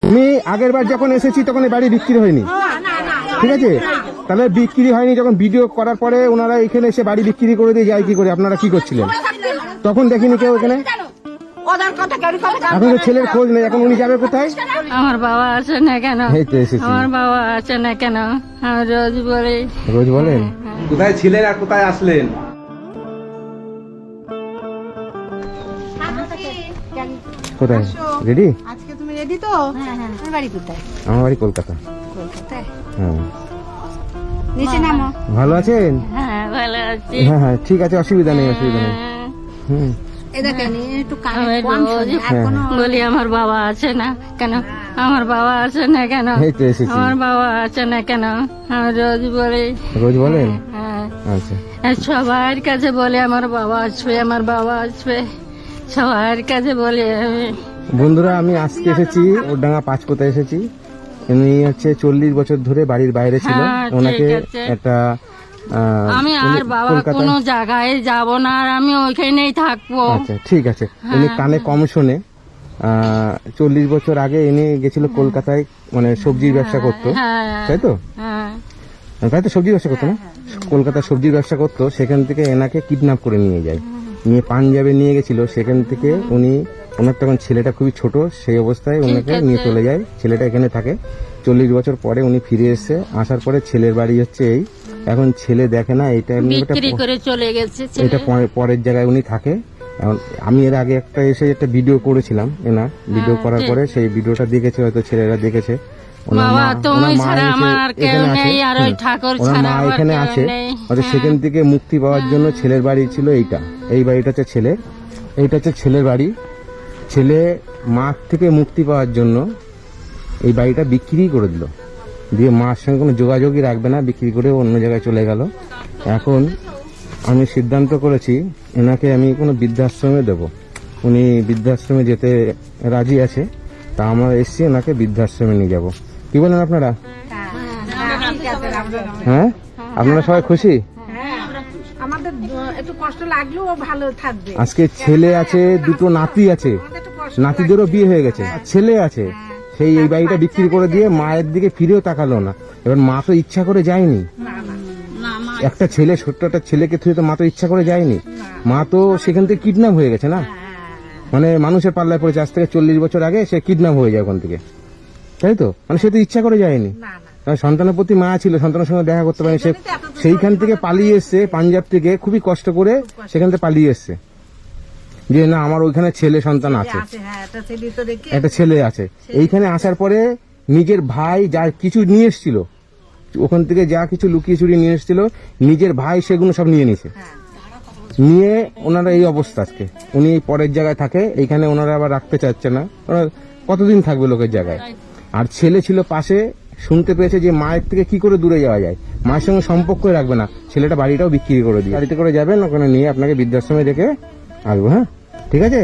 তুমি আগের বার যখন এসেছি তখন এই বাড়ি বিক্রি হয়নি, ঠিক আছে? তাহলে বিক্রি হয়নি, যখন ভিডিও করার পরে ওনারা এখানে এসে বাড়ি বিক্রি করে দিয়ে যায় কি করে? আপনারা কি করছিলেন তখন? দেখিনি কেউ এখানে? এখন তো ছেলের খোঁজ নেই, এখন উনি যাবে কোথায়? আমার বাবা আছে না কেন? এই তো এসেছি। আমার বাবা আছে না কেন? আমি রোজ বলি। রোজ বলেন? কোথায় ছিলেন আর কোথায় আসলেন? কোথায় রেডি? আজকে তুমি রেডি তো? তোমার বাড়ি কোথায়? আমার বাড়ি কলকাতা। কলকাতায়? হ্যাঁ। নিচে নামো। ভালো আছেন? হ্যাঁ ভালো আছি। হ্যাঁ হ্যাঁ ঠিক আছে, অসুবিধা নেই, অসুবিধা নেই। হুম। এই দেখেন একটু কানে আমি কম রোজ শোনে, আর কোনো বলি আমার বাবা আছে না কেন? আমার বাবা আছে না কেন? এই তো এসেছি। আমার বাবা আছে না কেন? আমি রোজ বলি। রোজ বলেন? হ্যাঁ। আচ্ছা। আর সবার কাছে বলে আমার বাবা আসবে, আমার বাবা আসবে, সবার কাছে বলি আমি। বন্ধুরা, আমি আজকে এসেছি ওরডাঙ্গা পাঁচকোতা এসেছি। উনি হচ্ছে 40 বছর ধরে বাড়ির বাইরে ছিল। হ্যাঁ, ঠিক ওনাকে আছে। একটা আমি আর বাবা কোনো জায়গায় যাব না, আর আমি ওইখানেই থাকবো। আচ্ছা ঠিক আছে। উনি কানে কম শোনে। 40 বছর আগে এনে গেছিল কলকাতায়, মানে সবজির ব্যবসা করতো, হ্যাঁ তাই তো? হ্যাঁ তাই তো, সবজির ব্যবসা করতো না? কলকাতায় সবজির ব্যবসা করতো, সেখান থেকে এনাকে কিডন্যাপ করে নিয়ে যায়, নিয়ে পাঞ্জাবে নিয়ে গেছিল। সেখান থেকে ওনার তখন ছেলেটা খুবই ছোট, সেই অবস্থায় ওনাকে নিয়ে চলে যায়। ছেলেটা এখানে থাকে। 40 বছর পরে উনি ফিরে এসেছে। আসার পরে ছেলের বাড়ি হচ্ছে এই। এখন ছেলে দেখে না, এটা বিক্রি করে চলে গেছে ছেলে। এটা পরের জায়গায় উনি থাকে। এখন আমি এর আগে একটা ভিডিও করেছিলাম, ভিডিও করার পরে সেই ভিডিওটা দেখেছে, হয়তো ছেলেরা দেখেছে। বাবা তুমি ছাড়া আমার আর কেউ নেই, আর ওই ঠাকুর ছাড়া আমার এখানে কেউ আছে। নেই। হয়তো সেখান থেকে মুক্তি পাওয়ার জন্য ছেলের বাড়ি ছিল এইটা। এই বাড়িটা হচ্ছে ছেলে, এইটা হচ্ছে ছেলের বাড়ি। ছেলে মার থেকে মুক্তি পাওয়ার জন্য এই বাড়িটা বিক্রি করে দিল, দিয়ে মার সঙ্গে কোনো যোগাযোগই রাখবে না, বিক্রি করে অন্য জায়গায় চলে গেল। এখন আমি সিদ্ধান্ত করেছি এনাকে আমি কোনো বৃদ্ধাশ্রমে দেব। উনি বৃদ্ধাশ্রমে যেতে রাজি আছে, তা আমরা এসছি ওনাকে বৃদ্ধাশ্রমে নিয়ে যাব। কি বলেন আপনারা? হ্যাঁ, আপনারা সবাই খুশি? আমাদের একটু কষ্ট লাগলেও ও ভালো থাকবে। আজকে ছেলে আছে, দুটো নাতি আছে, নাতিদেরও বিয়ে হয়ে গেছে, ছেলে আছে। সেই এই বাড়িটা বিক্রি করে দিয়ে মায়ের দিকে ফিরেও তাকালো না। এবার মা তো ইচ্ছা করে যায়নি, একটা ছেলে, ছোট্ট একটা ছেলেকে থুয়ে তো মা তো ইচ্ছা করে যায়নি। মা তো সেখান থেকে কিডন্যাপ হয়ে গেছে না, মানে মানুষের পাল্লায় পড়েছে। আজ থেকে 40 বছর আগে সে কিডন্যাপ হয়ে যায় ওখান থেকে, তাই তো? মানে সে তো ইচ্ছা করে যায়নি। সন্তানের প্রতি মা ছিল, সন্তানের সঙ্গে দেখা করতে পারেনি। সে সেইখান থেকে পালিয়ে এসছে, পাঞ্জাব থেকে খুবই কষ্ট করে সেখান থেকে পালিয়ে এসছে, যে না আমার ওইখানে ছেলে সন্তান আছে, একটা ছেলে আছে। এইখানে আসার পরে নিজের ভাই যা কিছু নিয়ে এসেছিল, ওখান থেকে যা কিছু লুকিয়ে চুরিয়ে নিয়ে এসেছিল, নিজের ভাই সেগুলো সব নিয়ে নিছে। নিয়ে ওনারা এই অবস্থা আজকে। উনি পরের জায়গায় থাকে, এইখানে ওনারা আবার রাখতে চাচ্ছে না। ওরা কতদিন থাকবে লোকের জায়গায়? আর ছেলে ছিল পাশে, শুনতে পেয়েছে যে মায়ের থেকে কি করে দূরে যাওয়া যায়, মায়ের সঙ্গে সম্পর্কই রাখবে না। ছেলেটা বাড়িটাও বিক্রি করে দিয়ে গাড়িতে করে যাবেন, ওখানে নিয়ে আপনাকে বৃদ্ধাশ্রমে রেখে আসবো। হ্যাঁ ঠিক আছে,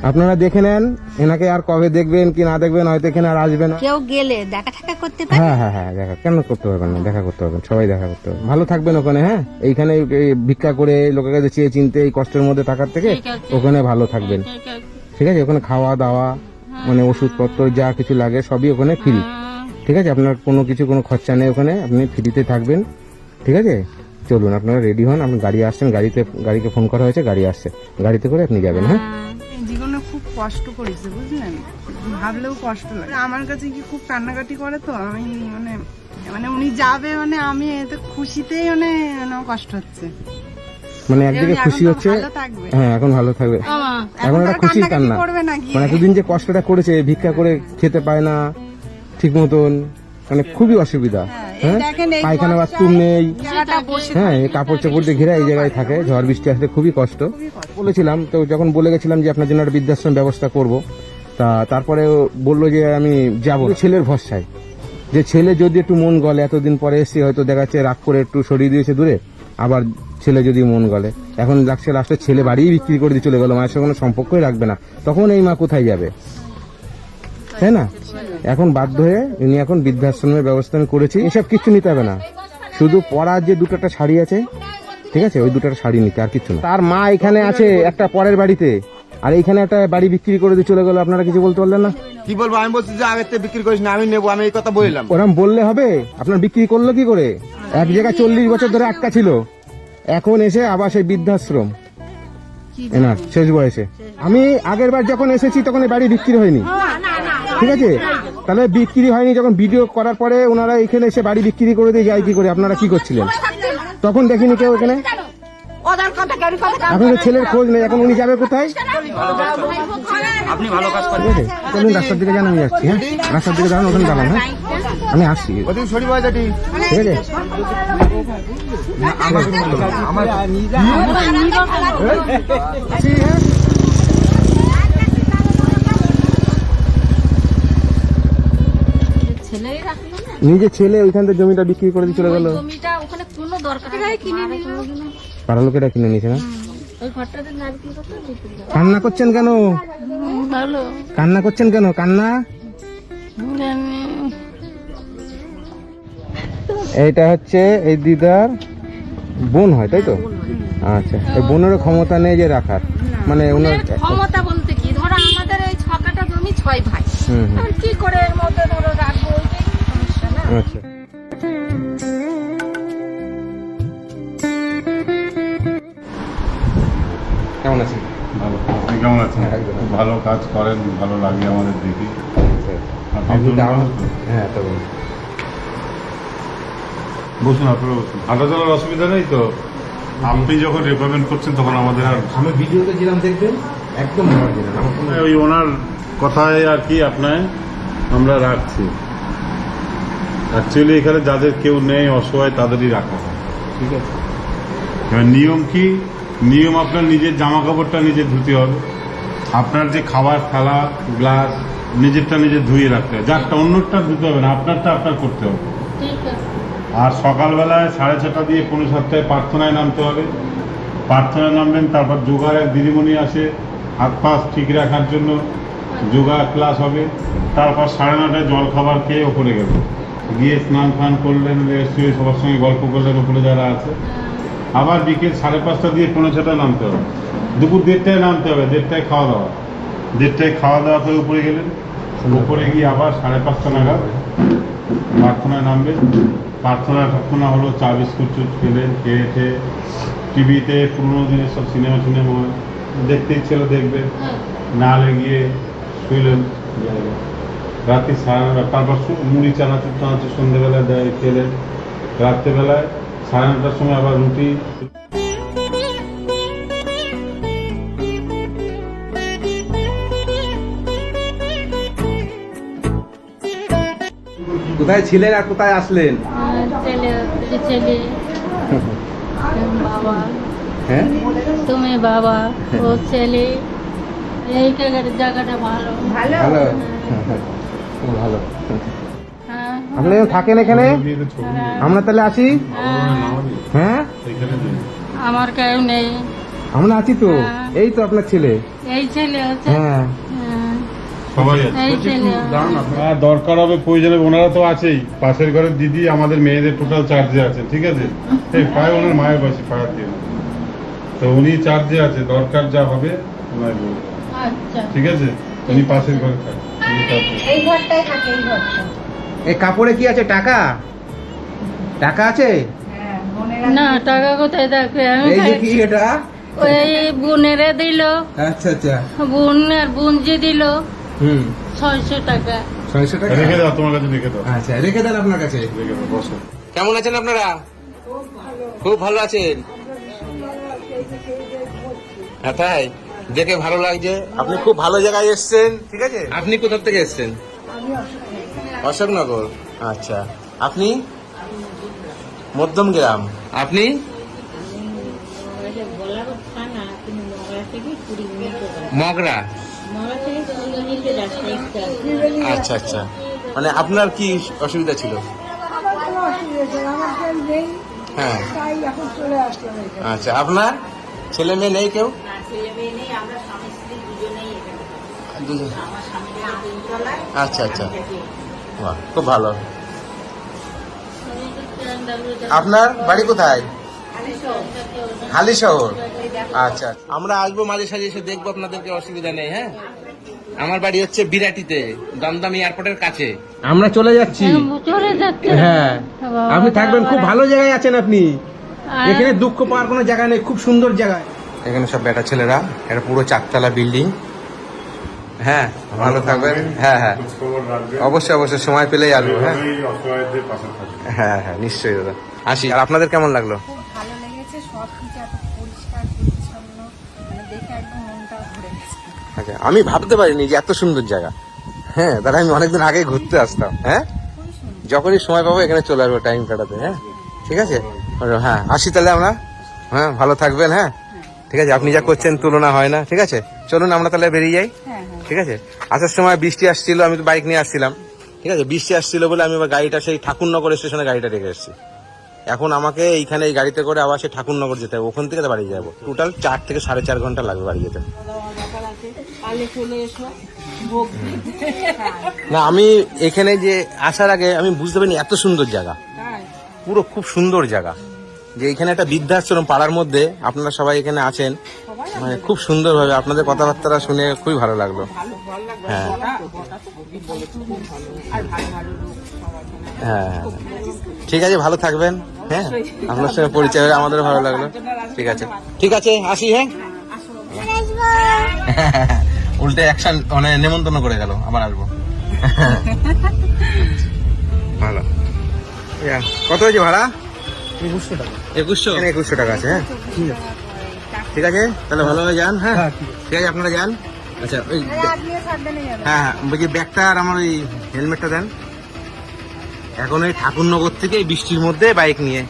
আপনারা দেখে নেন এনাকে। আর কবে দেখবেন কি না দেখবেন, হয়তো এখানে আর আসবেন। কেউ গেলে দেখা টাকা করতে পারে। হ্যাঁ হ্যাঁ হ্যাঁ, দেখা কেন করতে পারবেন না, দেখা করতে পারবেন, সবাই দেখা করতে পারবেন। ভালো থাকবেন ওখানে। হ্যাঁ, এইখানে ভিক্ষা করে লোকের কাছে চেয়ে চিনতে এই কষ্টের মধ্যে থাকার থেকে ওখানে ভালো থাকবেন, ঠিক আছে? ওখানে খাওয়া দাওয়া, মানে ওষুধপত্র যা কিছু লাগে সবই ওখানে ফ্রি, ঠিক আছে? আপনার কোনো খরচা নেই ওখানে, আপনি ফ্রিতে থাকবেন, ঠিক আছে? চলুন, আপনারা রেডি হন, আপনি গাড়ি আসছেন, গাড়িকে ফোন করা হয়েছে, গাড়ি আসছে, গাড়িতে করে আপনি যাবেন। হ্যাঁ, জীবনে খুব কষ্ট করেছে, বুঝলেন? ভাবলেও কষ্ট লাগে। আমার কাছে কি খুব কান্নাকাটি করে, তো আমি মানে উনি যাবে, মানে আমি এতে খুশিতেই মানে কষ্ট হচ্ছে। মানে একদিকে খুশি হচ্ছে, হ্যাঁ এখন ভালো থাকবে, এখন একটা খুশি কান্না। মানে এতদিন যে কষ্টটা করেছে, ভিক্ষা করে খেতে পায় না ঠিক মতন, মানে খুবই অসুবিধা। হ্যাঁ, পায়খানা বাথরুম নেই, হ্যাঁ কাপড় চাপড় দিয়ে ঘেরা এই জায়গায় থাকে, ঝড় বৃষ্টি আসলে খুবই কষ্ট। বলেছিলাম তো, যখন বলে গেছিলাম যে আপনার জন্য একটা বৃদ্ধাশ্রম ব্যবস্থা করব, তারপরে বললো যে আমি যাব ছেলের ভরসায়, যে ছেলে যদি একটু মন গলে, এতদিন পরে এসে হয়তো দেখা যাচ্ছে রাগ করে একটু সরিয়ে দিয়েছে দূরে, আবার ছেলে যদি মন গলে, এখন লাগছে লাস্টে ছেলে বাড়ি বিক্রি করে দিয়ে চলে গেল, মায়ের সঙ্গে কোনো সম্পর্কই রাখবে না, তখন এই মা কোথায় যাবে, তাই না? এখন বাধ্য হয়ে উনি এখন বৃদ্ধাশ্রমের ব্যবস্থা আমি করেছি। এসব কিছু নিতে হবে না, শুধু পরার যে দুটোটা শাড়ি আছে, ঠিক আছে, ওই দুটোটা শাড়ি নিতে, আর কিছু না। তার মা এখানে আছে একটা পরের বাড়িতে, আর এইখানে একটা বাড়ি বিক্রি করে দিয়ে চলে গেল, আপনারা কিছু বলতে পারলেন না? কি বলবো, আমি বলছি যে আগের থেকে বিক্রি করিস না, আমি নেবো, আমি এই কথা বললাম। ওরম বললে হবে? আপনার বিক্রি করলো কি করে? এক জায়গায় 40 বছর ধরে আটকা ছিল, এখন এসে আবার সেই বৃদ্ধাশ্রম এনার শেষ বয়সে। আমি আগের বার যখন এসেছি তখন এই বাড়ি বিক্রি হয়নি, ঠিক আছে? তাহলে বিক্রি হয়নি যখন ভিডিও করার পরে ওনারা এখানে এসে বাড়ি বিক্রি করে দিয়ে যায় কি করে? আপনারা কি করছিলেন তখন? দেখিনি কেউ এখানে। এখন তো ছেলের খোঁজ নেই, এখন উনি যাবে কোথায়? আপনি ভালো কাজ করেন। ঠিক আছে, চলুন রাস্তার দিকে যান, আমি যাচ্ছি। হ্যাঁ, রাস্তার দিকে যান, ওখানে দাঁড়ান। হ্যাঁ, আমি আসছি, ওদিকে সরি ভাই দাদি। ঠিক আছে? ছেলেই রাখলো না নিজের ছেলে ওইখান থেকে জমিটা বিক্রি করে দিয়ে চলে গেল। জমিটা, ওখানে কোনো দরকার নেই, কিনে নিল। পাড়া লোকেরা কিনে নিয়েছে না? ওই ঘরটাতে না বিক্রি করতে বিক্রি করে। কান্না করছেন কেন? ভালো কান্না করছেন কেন? কান্না? জানি। এইটা হচ্ছে এই দিদার বোন হয়, তাই তো? আচ্ছা, এই বোনেরও ক্ষমতা নেই যে রাখার, মানে ওনার। ক্ষমতা বলতে কি, ধরো আমাদের এই 6 কাঠা জমি 6 ভাই, হুম হুম, আর কি করে এর মধ্যে ধরো রাখবো, ওইটাই সমস্যা না। আচ্ছা। কেমন আছেন? ভালো। আপনি কেমন আছেন? একদম। খুব ভালো কাজ করেন, ভালো লাগে আমাদের দেখি। আপনি আপনি তো দাঁড়ান। হ্যাঁ, তো বলুন। বসুন, আপনারা বসুন। হাঁটা চলার অসুবিধা নেই তো? আপনি যখন রেকমেন্ড করছেন তখন আমাদের আর আমি ভিডিওতে যেরকম দেখবেন একদম ভালো দিলেন, আমার কোনো ওই ওনার কথায় আর কি আপনার আমরা রাখছি। অ্যাকচুয়ালি এখানে যাদের কেউ নেই, অসহায়, তাদেরই রাখা হয়, ঠিক আছে? এবার নিয়ম কি? নিয়ম আপনার নিজের জামা কাপড়টা নিজে ধুতে হবে, আপনার যে খাবার থালা গ্লাস নিজেরটা নিজে ধুয়ে রাখতে হবে, যারটা অন্যটা ধুতে হবে না, আপনারটা আপনার করতে হবে। ঠিক আছে। আর সকালবেলায় 6:30 দিয়ে 6:45 প্রার্থনায় নামতে হবে। প্রার্থনায় নামবেন, তারপর যোগার এক দিদিমণি আসে হাত পা ঠিক রাখার জন্য, যোগা ক্লাস হবে। তারপর 9:30 জল খাবার খেয়ে ওপরে গেলেন, গিয়ে স্নান ফান করলেন, শুয়ে সবার সঙ্গে গল্প করলেন ওপরে যারা আছে। আবার বিকেল 5:30 দিয়ে 6:45 নামতে হবে। দুপুর 1:30টায় নামতে হবে, 1:30টায় খাওয়া দাওয়া, 1:30টায় খাওয়া দাওয়া করে উপরে গেলেন, উপরে গিয়ে আবার 5:30 নাগাদ প্রার্থনায় নামবেন। প্রার্থনা হলো চা বিস্কুট খেলেন, খেয়ে টিভিতে পুরোনো দিনের সব সিনেমা হয়, দেখতে ইচ্ছে হলো দেখবেন, না হলে গিয়ে শুইলেন রাত্রি 9:30। তারপর মুড়ি চানাচুর সন্ধ্যেবেলায় দেয়, খেলেন। রাত্রেবেলায় 9:30টার সময় আবার রুটি। কোথায় ছিলেন আর কোথায় আসলেন? ছেলে, ছেলে বাবা, হ্যাঁ, তুমি বাবা, ও ছেলে। এই জায়গাটা ভালো ভালো। খুব ভালো। হ্যাঁ, আপনি থাকেন এখানে, আমরা তাহলে আসি। হ্যাঁ, এখানে নেই। আমার কেউ নেই, আমরা আছি তো। এই তো আপনার ছেলে। এই ছেলে হচ্ছে। হ্যাঁ, হ্যাঁ, সবাই আছে। এই ছেলে। হ্যাঁ, দরকার হবে, প্রয়োজন হবে, ওনারা তো আছেই। পাশের ঘরের দিদি আমাদের মেয়েদের টোটাল চার্জে আছে, ঠিক আছে? এই প্রায় ওনার মায়ের বয়সী, পাড়ার দিয়ে, তো উনি চার্জে আছে, দরকার যা হবে ওনার বলবো, আচ্ছা, ঠিক আছে? উনি পাশের ঘরে থাকে, উনি চার্জে। এই ঘরটাই থাকে, এই ঘরটা। এই কাপড়ে কি আছে? টাকা টাকা আছে? হ্যাঁ, বোনেরা না টাকা কোথায় থাকবে? আমি এই যে খাই- কি এটা? ওই বোনেরে দিল, আচ্ছা আচ্ছা, বোন আর বোনজি দিল হুম, 600 টাকা। 600 টাকা। রেখে দাও, তোমার কাছে রেখে দাও, আচ্ছা, রেখে দেন আপনার কাছে। রেখে দাও, বসো। কেমন আছেন আপনারা? খুব ভালো আছেন? হ্যাঁ, তাই দেখে ভালো লাগছে। আপনি খুব ভালো জায়গায় এসেছেন, ঠিক আছে? আপনি কোথা থেকে এসেছেন? অশোকনগর। আচ্ছা, আপনি? মধ্যম গ্রাম। আপনি? মগরা। আচ্ছা আচ্ছা, মানে আপনার কি অসুবিধা ছিল? হ্যাঁ, আচ্ছা, আপনার ছেলে মেয়ে নেই কেউ? দুজন। আচ্ছা আচ্ছা, বাহ, খুব ভালো। আপনার বাড়ি কোথায়? হালি শহর। আচ্ছা, আমরা আসবো মাঝে সাঝে এসে দেখবো আপনাদেরকে, অসুবিধা নেই। হ্যাঁ, আমার বাড়ি হচ্ছে বিরাটিতে, দমদম এয়ারপোর্টের কাছে। আমরা চলে যাচ্ছি। চলে যাচ্ছে। হ্যাঁ, আপনি থাকবেন, খুব ভালো জায়গায় আছেন আপনি। এখানে দুঃখ পাওয়ার কোনো জায়গা নেই, খুব সুন্দর জায়গা। এখানে সব বেটা ছেলেরা, এটা পুরো 4 তলা বিল্ডিং। হ্যাঁ, ভালো থাকবেন। হ্যাঁ হ্যাঁ, খবর রাখবেন। অবশ্যই অবশ্যই, সময় পেলেই আসবো। হ্যাঁ এভাবেই অসহায়দের পাশে থাকবেন। হ্যাঁ হ্যাঁ, নিশ্চয়ই দাদা। আসি। আর আপনাদের কেমন লাগলো? খুব ভালো লেগেছে, সব কিছু এত পরিষ্কার পরিচ্ছন্ন, মানে দেখে একদম মনটা ভরে গেছে। আচ্ছা, আমি ভাবতে পারিনি যে এত সুন্দর জায়গা। হ্যাঁ, তাহলে আমি অনেকদিন আগে ঘুরতে আসতাম। হ্যাঁ, যখনই সময় পাবো এখানে চলে আসবো টাইম কাটাতে। হ্যাঁ, ঠিক আছে। হ্যাঁ, আসি তাহলে আমরা। হ্যাঁ, ভালো থাকবেন। হ্যাঁ, ঠিক আছে। আপনি যা করছেন তুলনা হয় না। ঠিক আছে, চলুন আমরা তাহলে বেরিয়ে যাই। হ্যাঁ হ্যাঁ, ঠিক আছে। আসার সময় বৃষ্টি আসছিল, আমি তো বাইক নিয়ে আসছিলাম। ঠিক আছে, বৃষ্টি আসছিল বলে আমি আবার গাড়িটা সেই ঠাকুরনগর স্টেশনে গাড়িটা রেখে এসেছি। এখন আমাকে এইখানে এই গাড়িতে করে আবার সেই ঠাকুরনগর যেতে হবে, ওখান থেকে তো বাড়ি যাবো। টোটাল 4 থেকে 4.5 ঘন্টা লাগবে বাড়ি যেতে। না, আমি এখানে যে আসার আগে আমি বুঝতে পারিনি এত সুন্দর জায়গা, পুরো খুব সুন্দর জায়গা। যে এখানে একটা বৃদ্ধাশ্রম পাড়ার মধ্যে, আপনারা সবাই এখানে আছেন, মানে খুব সুন্দর ভাবে আপনাদের কথাবার্তা শুনে খুবই ভালো লাগলো। হ্যাঁ হ্যাঁ, ঠিক আছে, ভালো থাকবেন। হ্যাঁ, আপনার সঙ্গে পরিচয় হয়ে আমাদের ভালো লাগলো। ঠিক আছে, ঠিক আছে, আসি। হ্যাঁ, উল্টে অ্যাকশন মানে নেমন্তন্ন করে গেল, আবার আসবো। ভালো। কত হয়েছে ভাড়া? 2100। 2100 টাকা আছে। হ্যাঁ, ঠিক আছে, তাহলে ভালোভাবে যান। হ্যাঁ, ঠিক আছে, আপনারা যান। আচ্ছা, ওই আপনিও সাবধানে যাবেন। হ্যাঁ হ্যাঁ, বলছি ব্যাগটা আর আমার ওই হেলমেটটা দেন। এখন ওই ঠাকুরনগর থেকে এই বৃষ্টির মধ্যে বাইক নিয়ে,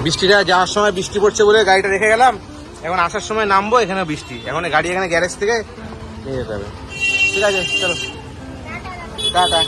বৃষ্টিটা যাওয়ার সময় বৃষ্টি পড়ছে বলে গাড়িটা রেখে গেলাম। এখন আসার সময় নামবো, এখানে বৃষ্টি, এখন গাড়ি এখানে গ্যারেজ থেকে নিয়ে যেতে হবে। ঠিক আছে, চলো, টাটা।